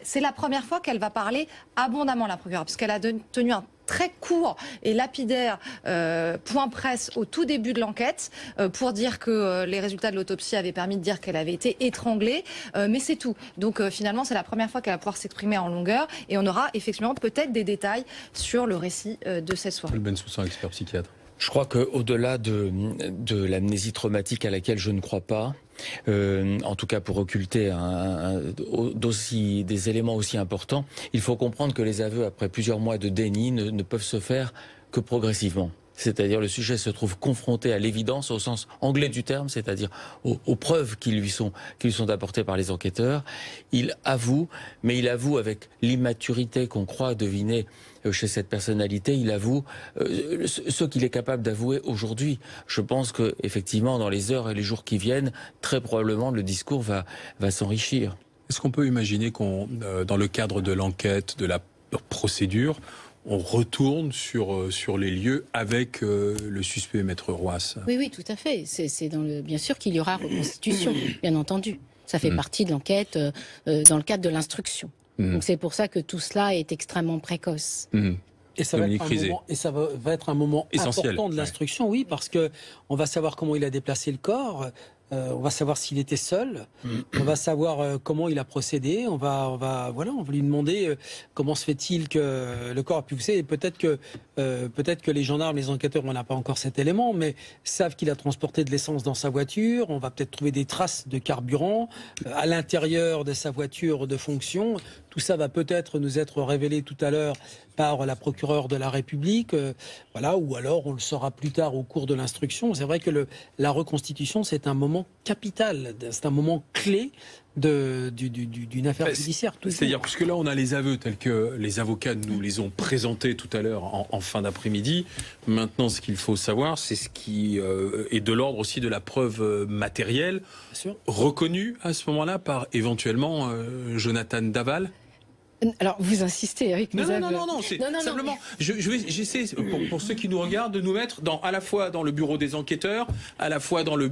C'est la première fois qu'elle va parler abondamment, la procureure, parce qu'elle a tenu un très court et lapidaire point presse au tout début de l'enquête pour dire que les résultats de l'autopsie avaient permis de dire qu'elle avait été étranglée, mais c'est tout. Donc finalement, c'est la première fois qu'elle va pouvoir s'exprimer en longueur et on aura effectivement peut-être des détails sur le récit de cette soirée. Ben Soussan, expert psychiatre. Je crois qu'au-delà de l'amnésie traumatique à laquelle je ne crois pas, en tout cas pour occulter des éléments aussi importants, il faut comprendre que les aveux après plusieurs mois de déni ne peuvent se faire que progressivement. C'est-à-dire le sujet se trouve confronté à l'évidence au sens anglais du terme, c'est-à-dire aux preuves qui lui sont apportées par les enquêteurs. Il avoue, mais il avoue avec l'immaturité qu'on croit deviner chez cette personnalité. Il avoue ce qu'il est capable d'avouer aujourd'hui. Je pense que effectivement, dans les heures et les jours qui viennent, très probablement le discours va s'enrichir. Est-ce qu'on peut imaginer dans le cadre de l'enquête, de la procédure, on retourne sur les lieux avec le suspect, Maître Roas? Oui, tout à fait. Bien sûr qu'il y aura reconstitution, bien entendu. Ça fait partie de l'enquête dans le cadre de l'instruction. Donc c'est pour ça que tout cela est extrêmement précoce. Et ça va être un moment essentiel, important de l'instruction, oui, parce que on va savoir comment il a déplacé le corps. On va savoir s'il était seul, on va savoir comment il a procédé, on va lui demander comment se fait-il que le corps a pu pousser. Et peut-être que les gendarmes, les enquêteurs, on n'a pas encore cet élément, mais savent qu'il a transporté de l'essence dans sa voiture. On va peut-être trouver des traces de carburant à l'intérieur de sa voiture de fonction. Tout ça va peut-être nous être révélé tout à l'heure par la procureure de la République, ou alors on le saura plus tard au cours de l'instruction. C'est vrai que la reconstitution, c'est un moment capital, c'est un moment clé d'une affaire judiciaire. C'est-à-dire, puisque là on a les aveux tels que les avocats nous les ont présentés tout à l'heure en fin d'après-midi. Maintenant, ce qu'il faut savoir, c'est ce qui est de l'ordre aussi de la preuve matérielle, reconnue à ce moment-là par éventuellement Jonathan Daval. Alors, vous insistez, Eric. Non, c'est simplement, j'essaie, pour ceux qui nous regardent, de nous mettre à la fois dans le bureau des enquêteurs, à la fois dans le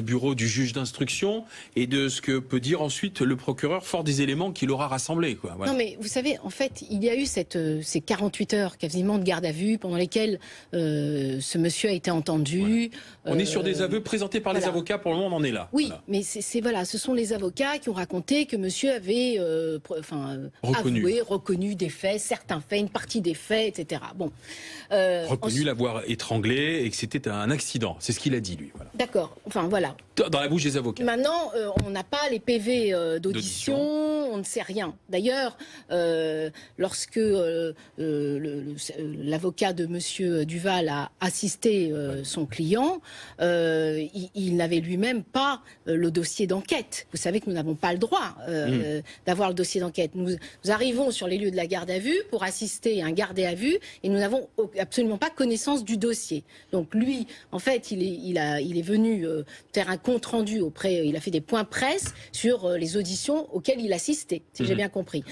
bureau du juge d'instruction, et de ce que peut dire ensuite le procureur, fort des éléments qu'il aura rassemblés. Voilà. Non, mais vous savez, en fait, il y a eu ces 48 heures quasiment de garde à vue, pendant lesquelles ce monsieur a été entendu. On est sur des aveux présentés par les avocats, pour le moment on en est là. Oui, mais ce sont les avocats qui ont raconté que monsieur avait reconnu des faits, certains faits, une partie des faits, etc. Reconnu l'avoir étranglé et que c'était un accident. C'est ce qu'il a dit, lui. Voilà. D'accord. Voilà. Dans la bouche des avocats. Maintenant, on n'a pas les PV d'audition, on ne sait rien. D'ailleurs, lorsque l'avocat de monsieur Duval a assisté son client, il n'avait lui-même pas le dossier d'enquête. Vous savez que nous n'avons pas le droit d'avoir le dossier d'enquête. Nous arrivons sur les lieux de la garde à vue pour assister à un gardé à vue et nous n'avons absolument pas connaissance du dossier. Donc lui, en fait, il est venu faire un compte rendu il a fait des points presse sur les auditions auxquelles il assistait, si j'ai bien compris.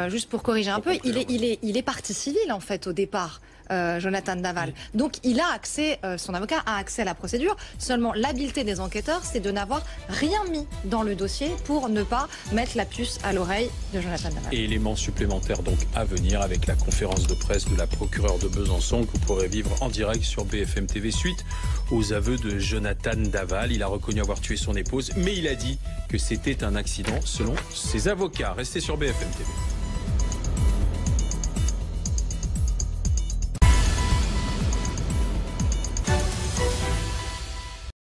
Juste pour corriger un peu, il est partie civile en fait au départ. Jonathan Daval. Donc il a accès, son avocat a accès à la procédure. Seulement l'habileté des enquêteurs, c'est de n'avoir rien mis dans le dossier pour ne pas mettre la puce à l'oreille de Jonathan Daval. Et éléments supplémentaires donc à venir avec la conférence de presse de la procureure de Besançon que vous pourrez vivre en direct sur BFM TV suite aux aveux de Jonathan Daval. Il a reconnu avoir tué son épouse, mais il a dit que c'était un accident selon ses avocats. Restez sur BFM TV.